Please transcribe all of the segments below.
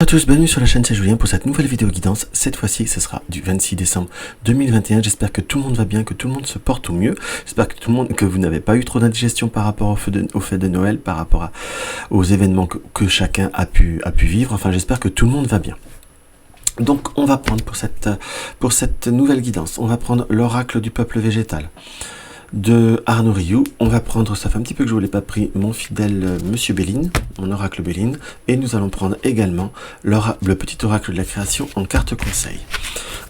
Bonjour à tous, bienvenue sur la chaîne, c'est Julien pour cette nouvelle vidéo guidance. Cette fois-ci, ce sera du 26 décembre 2021. J'espère que tout le monde va bien, que tout le monde se porte au mieux. J'espère que vous n'avez pas eu trop d'indigestion par rapport au fait de Noël, par rapport aux événements que chacun a pu vivre. Enfin, j'espère que tout le monde va bien. Donc, on va prendre pour cette nouvelle guidance, on va prendre l'oracle du peuple végétal de Arnaud Rioux. On va prendre, ça fait un petit peu que je ne vous l'ai pas pris, mon fidèle Monsieur Béline, mon oracle Béline, et nous allons prendre également le petit oracle de la création en carte conseil.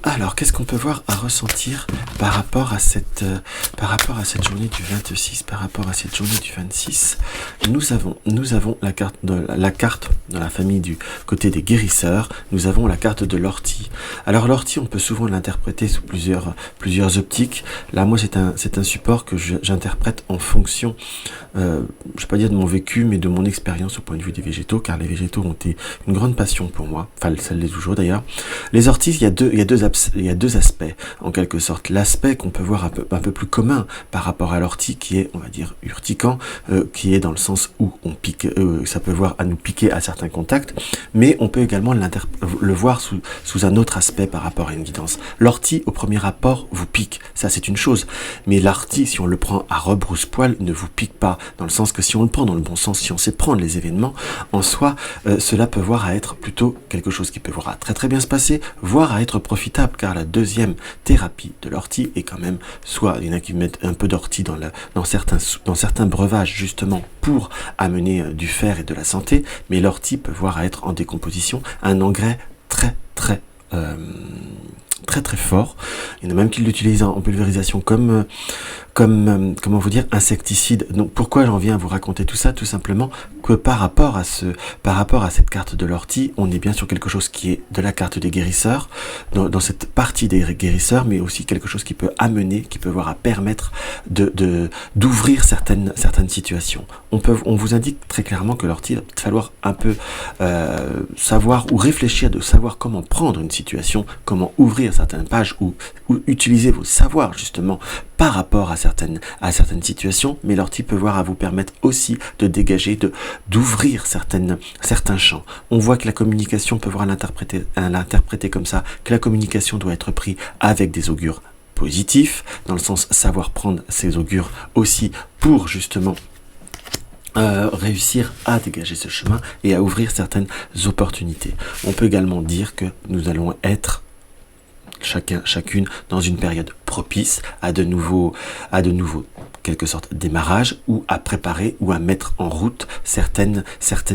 Alors, qu'est-ce qu'on peut voir à ressentir par rapport à cette journée du 26, par rapport à cette journée du 26? Nous avons la carte dans la famille du côté des guérisseurs, nous avons la carte de l'ortie. Alors l'ortie, on peut souvent l'interpréter sous plusieurs optiques. Là, moi, c'est un support que j'interprète en fonction, je ne vais pas dire de mon vécu, mais de mon expérience au point de vue des végétaux, car les végétaux ont été une grande passion pour moi, enfin ça l'est toujours d'ailleurs. Les orties, il y a deux aspects, en quelque sorte. L'aspect qu'on peut voir un peu plus commun par rapport à l'ortie, qui est, on va dire, urticant, qui est dans le sens où on pique, ça peut voir à nous piquer à certains contacts, mais on peut également le voir sous un autre aspect par rapport à une guidance. L'ortie, au premier apport, vous pique, ça c'est une chose, mais l'ortie, si on le prend à rebrousse-poil, ne vous pique pas, dans le sens que si on le prend dans le bon sens, si on sait prendre les événements, en soi, cela peut voir à être plutôt quelque chose qui peut voir à très bien se passer, voire à être profitable, car la deuxième thérapie de l'ortie est quand même, soit il y en a qui mettent un peu d'ortie dans certains breuvages justement pour amener du fer et de la santé, mais l'ortie peut voir à être en décomposition un engrais très fort. Il y en a même qui l'utilisent en pulvérisation comme comment vous dire, insecticide. Donc pourquoi j'en viens à vous raconter tout ça? Tout simplement que par rapport à cette carte de l'ortie, on est bien sur quelque chose qui est de la carte des guérisseurs, dans cette partie des guérisseurs, mais aussi quelque chose qui peut amener, qui peut voir à permettre d'ouvrir certaines situations. On vous indique très clairement que l'ortie, il va falloir un peu savoir ou réfléchir, de savoir comment prendre une situation, comment ouvrir certaines pages ou utiliser vos savoirs justement par rapport à certaines situations, mais l'ortie peut voir à vous permettre aussi de dégager, d'ouvrir certains champs. On voit que la communication peut voir à l'interpréter comme ça, que la communication doit être prise avec des augures positifs, dans le sens savoir prendre ces augures aussi pour justement réussir à dégager ce chemin et à ouvrir certaines opportunités. On peut également dire que nous allons être chacune dans une période propice à de nouveaux quelque sorte démarrage, ou à préparer ou à mettre en route certaines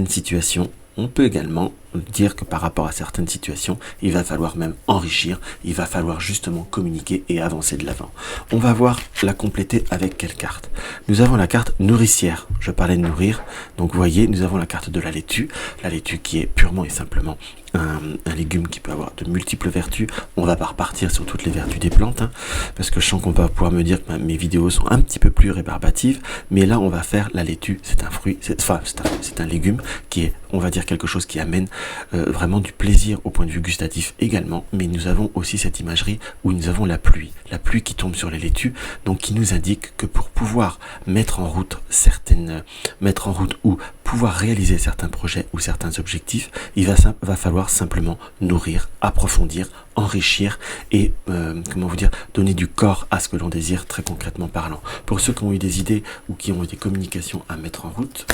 situations. On peut également dire que par rapport à certaines situations, il va falloir même enrichir, il va falloir justement communiquer et avancer de l'avant. On va voir la compléter avec quelle carte? Nous avons la carte nourricière, je parlais de nourrir, donc vous voyez, nous avons la carte de la laitue qui est purement et simplement un légume qui peut avoir de multiples vertus. On va pas repartir sur toutes les vertus des plantes, parce que je sens qu'on va pouvoir me dire que mes vidéos sont un petit peu plus rébarbatives, mais là on va faire la laitue, c'est un fruit, c'est un légume qui est, on va dire, quelque chose qui amène vraiment du plaisir au point de vue gustatif également, mais nous avons aussi cette imagerie où nous avons la pluie qui tombe sur les laitues, donc qui nous indique que pour pouvoir mettre en route ou pouvoir réaliser certains projets ou certains objectifs, il va falloir simplement nourrir, approfondir, enrichir et donner du corps à ce que l'on désire, très concrètement parlant. Pour ceux qui ont eu des idées ou qui ont eu des communications à mettre en route,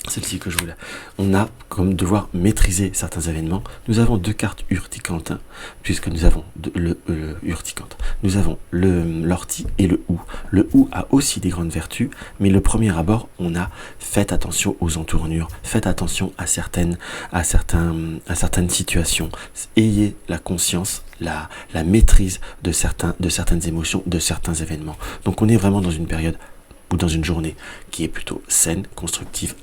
celle-ci que je voulais, on a comme devoir maîtriser certains événements. Nous avons deux cartes urticantes, puisque nous avons urticante. Nous avons l'ortie et le hou. Le hou a aussi des grandes vertus, mais le premier abord, on a faites attention aux entournures, faites attention à certaines situations. Ayez la conscience, la maîtrise de certaines émotions, de certains événements. Donc on est vraiment dans une période ou dans une journée qui est plutôt saine, constructive,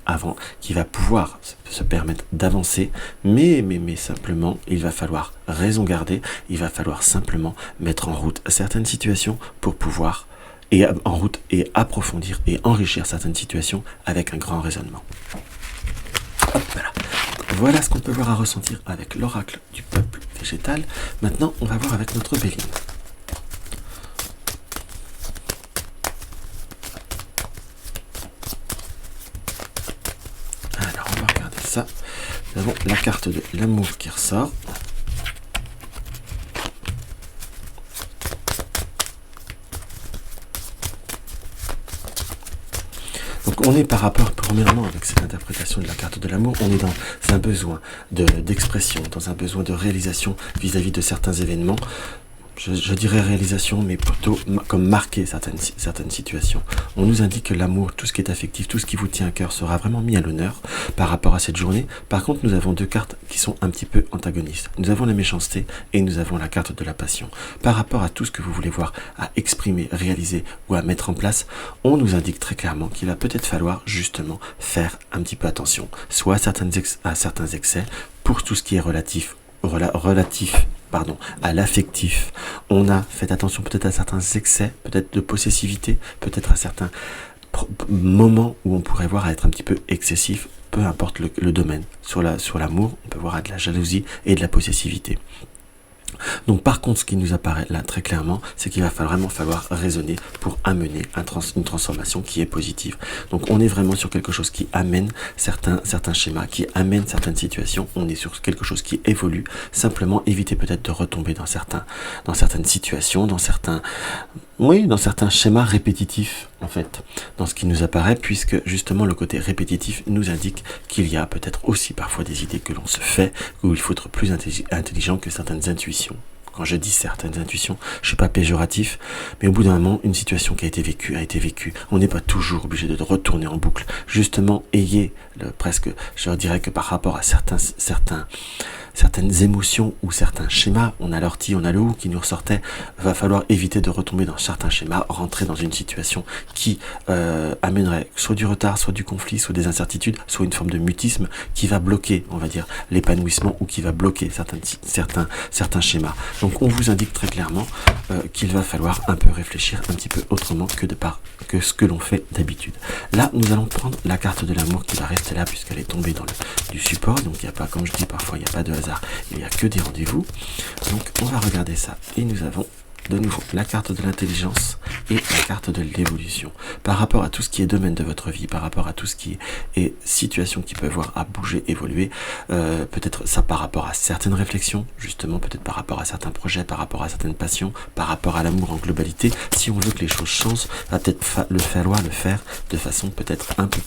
qui va pouvoir se permettre d'avancer, mais simplement, il va falloir raison garder, il va falloir simplement mettre en route certaines situations pour pouvoir approfondir et enrichir certaines situations avec un grand raisonnement. Hop, voilà ce qu'on peut voir à ressentir avec l'oracle du peuple végétal. Maintenant, on va voir avec notre Béline. ça. nous avons la carte de l'amour qui ressort. Donc on est par rapport, premièrement, avec cette interprétation de la carte de l'amour, on est dans un besoin d'expression, dans un besoin de réalisation vis-à-vis de certains événements. Je dirais réalisation, mais plutôt comme marquer certaines situations. On nous indique que l'amour, tout ce qui est affectif, tout ce qui vous tient à cœur sera vraiment mis à l'honneur par rapport à cette journée. Par contre, nous avons deux cartes qui sont un petit peu antagonistes. Nous avons la méchanceté et nous avons la carte de la passion. Par rapport à tout ce que vous voulez voir à exprimer, réaliser ou à mettre en place, on nous indique très clairement qu'il va peut-être falloir justement faire un petit peu attention, soit à certains excès pour tout ce qui est relatif à l'affectif. On a fait attention peut-être à certains excès, peut-être de possessivité, peut-être à certains moments où on pourrait voir à être un petit peu excessif, peu importe le domaine. Sur l'amour, on peut voir à de la jalousie et de la possessivité. Donc par contre, ce qui nous apparaît là très clairement, c'est qu'il va vraiment falloir raisonner pour amener une transformation qui est positive. Donc on est vraiment sur quelque chose qui amène certains schémas, qui amène certaines situations. On est sur quelque chose qui évolue. Simplement éviter peut-être de retomber dans certaines situations, dans certains schémas répétitifs en fait, dans ce qui nous apparaît, puisque justement le côté répétitif nous indique qu'il y a peut-être aussi parfois des idées que l'on se fait, où il faut être plus intelligent que certaines intuitions. Quand je dis certaines intuitions, je suis pas péjoratif, mais au bout d'un moment, une situation qui a été vécue. On n'est pas toujours obligé de retourner en boucle. Justement, ayez je dirais que par rapport à certaines émotions ou certains schémas, on a l'ortie, on a le ou qui nous ressortait, va falloir éviter de retomber dans certains schémas, rentrer dans une situation qui amènerait soit du retard, soit du conflit, soit des incertitudes, soit une forme de mutisme qui va bloquer, on va dire, l'épanouissement ou qui va bloquer certains schémas. Donc on vous indique très clairement qu'il va falloir un peu réfléchir un petit peu autrement que ce que l'on fait d'habitude. Là, nous allons prendre la carte de l'amour qui va rester là puisqu'elle est tombée dans du support, donc il n'y a pas, comme je dis parfois, il n'y a pas de hasard, il n'y a que des rendez-vous. Donc on va regarder ça et nous avons de nouveau la carte de l'intelligence et la carte de l'évolution. Par rapport à tout ce qui est domaine de votre vie, par rapport à tout ce qui est situation qui peut avoir à bouger, évoluer, peut-être ça par rapport à certaines réflexions, justement peut-être par rapport à certains projets, par rapport à certaines passions, par rapport à l'amour en globalité. Si on veut que les choses changent, va peut-être falloir le faire de façon peut-être un peu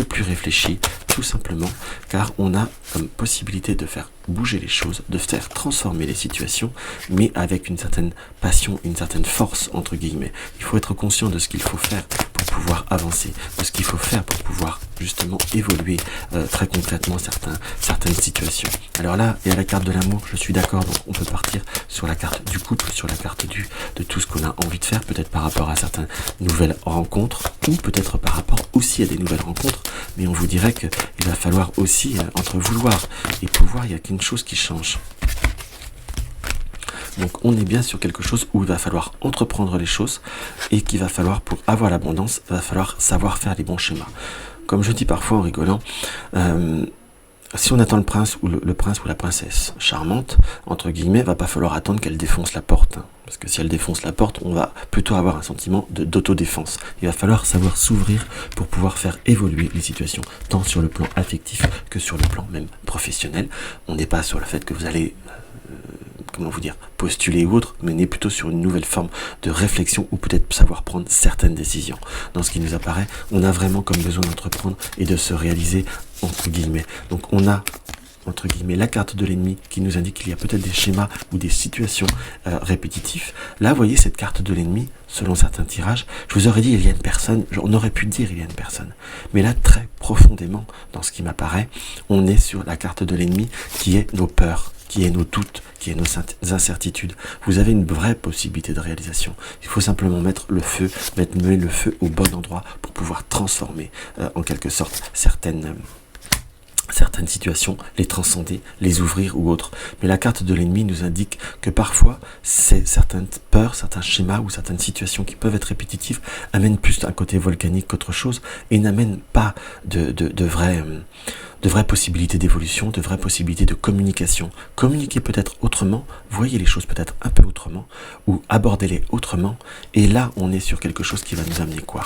plus réfléchie, tout simplement, car on a comme possibilité de faire bouger les choses, de faire transformer les situations, mais avec une certaine passion, une certaine force, entre guillemets. Il faut être conscient de ce qu'il faut faire pour pouvoir avancer, de ce qu'il faut faire pour pouvoir justement évoluer très concrètement certaines situations. Alors là, il y a la carte de l'amour, je suis d'accord, donc on peut partir sur la carte du couple, sur la carte de tout ce qu'on a envie de faire, peut-être par rapport à certaines nouvelles rencontres, ou peut-être par rapport aussi à des nouvelles rencontres, mais on vous dirait qu'il va falloir aussi, entre vouloir et pouvoir, il y a qu'une chose qui change. Donc on est bien sur quelque chose où il va falloir entreprendre les choses et qu'il va falloir, pour avoir l'abondance, il va falloir savoir faire les bons schémas. Comme je dis parfois en rigolant, si on attend le prince ou la princesse charmante, entre guillemets, va pas falloir attendre qu'elle défonce la porte. Hein. Parce que si elle défonce la porte, on va plutôt avoir un sentiment d'autodéfense. Il va falloir savoir s'ouvrir pour pouvoir faire évoluer les situations, tant sur le plan affectif que sur le plan même professionnel. On n'est pas sur le fait que vous allez... postuler ou autre, mais on est plutôt sur une nouvelle forme de réflexion ou peut-être savoir prendre certaines décisions. Dans ce qui nous apparaît, on a vraiment comme besoin d'entreprendre et de se réaliser, entre guillemets. Donc on a, entre guillemets, la carte de l'ennemi qui nous indique qu'il y a peut-être des schémas ou des situations répétitifs. Là, vous voyez cette carte de l'ennemi, selon certains tirages, je vous aurais dit il y a une personne, on aurait pu dire il y a une personne. Mais là, très profondément, dans ce qui m'apparaît, on est sur la carte de l'ennemi qui est nos peurs, qui est nos doutes, qui est nos incertitudes. Vous avez une vraie possibilité de réalisation. Il faut simplement mettre le feu au bon endroit pour pouvoir transformer en quelque sorte certaines situations, les transcender, les ouvrir ou autres. Mais la carte de l'ennemi nous indique que parfois, certaines peurs, certains schémas ou certaines situations qui peuvent être répétitives amènent plus un côté volcanique qu'autre chose et n'amènent pas de de vraies possibilités d'évolution, de vraies possibilités de communication. Communiquez peut-être autrement, voyez les choses peut-être un peu autrement, ou abordez-les autrement, et là on est sur quelque chose qui va nous amener quoi?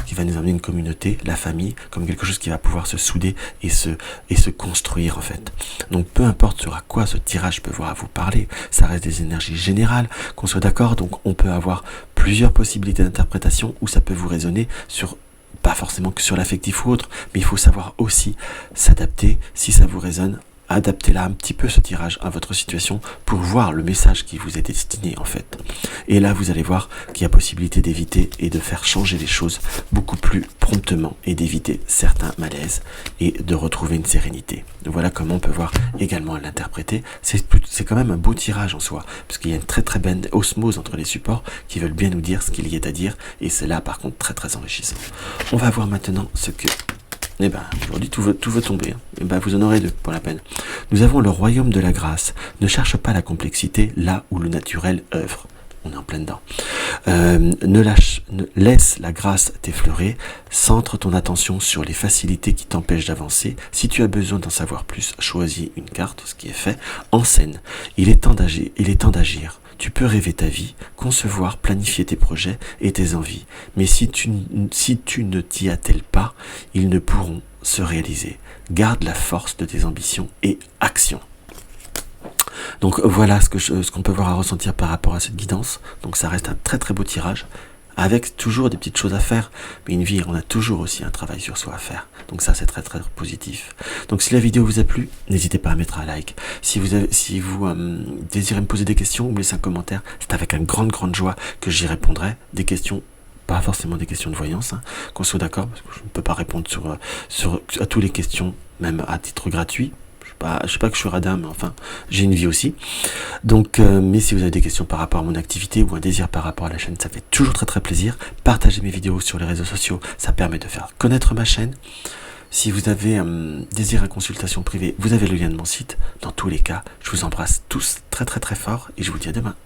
Qui va nous amener une communauté, la famille, comme quelque chose qui va pouvoir se souder et se construire en fait. Donc peu importe sur à quoi ce tirage peut vous parler, ça reste des énergies générales, qu'on soit d'accord, donc on peut avoir plusieurs possibilités d'interprétation où ça peut vous résonner sur pas forcément que sur l'affectif ou autre, mais il faut savoir aussi s'adapter. Si ça vous résonne, adaptez là un petit peu ce tirage à votre situation pour voir le message qui vous est destiné en fait. Et là vous allez voir qu'il y a possibilité d'éviter et de faire changer les choses beaucoup plus promptement et d'éviter certains malaises et de retrouver une sérénité. Voilà comment on peut voir également l'interpréter. C'est quand même un beau tirage en soi, parce qu'il y a une très très belle osmose entre les supports qui veulent bien nous dire ce qu'il y a à dire, et c'est là par contre très très enrichissant. On va voir maintenant ce que... Eh ben, aujourd'hui tout veut tomber. Hein. Eh ben, vous en aurez deux pour la peine. Nous avons le royaume de la grâce. Ne cherche pas la complexité là où le naturel œuvre. On est en plein dedans. Laisse la grâce t'effleurer. Centre ton attention sur les facilités qui t'empêchent d'avancer. Si tu as besoin d'en savoir plus, choisis une carte, ce qui est fait. En scène. Il est temps d'agir. Tu peux rêver ta vie, concevoir, planifier tes projets et tes envies. Mais si tu ne t'y attelles pas, ils ne pourront se réaliser. Garde la force de tes ambitions et action. Donc voilà ce qu'on peut voir à ressentir par rapport à cette guidance. Donc ça reste un très très beau tirage, avec toujours des petites choses à faire, mais une vie, on a toujours aussi un travail sur soi à faire. Donc ça, c'est très très positif. Donc si la vidéo vous a plu, n'hésitez pas à mettre un like. Si vous désirez me poser des questions ou me laisser un commentaire, c'est avec une grande joie que j'y répondrai. Des questions, pas forcément des questions de voyance, hein, qu'on soit d'accord, parce que je ne peux pas répondre à toutes les questions, même à titre gratuit. Je sais pas que je suis radin, mais enfin, j'ai une vie aussi. Donc, mais si vous avez des questions par rapport à mon activité ou un désir par rapport à la chaîne, ça fait toujours très très plaisir. Partagez mes vidéos sur les réseaux sociaux, ça permet de faire connaître ma chaîne. Si vous avez désir à consultation privée, vous avez le lien de mon site. Dans tous les cas, je vous embrasse tous très très très fort et je vous dis à demain.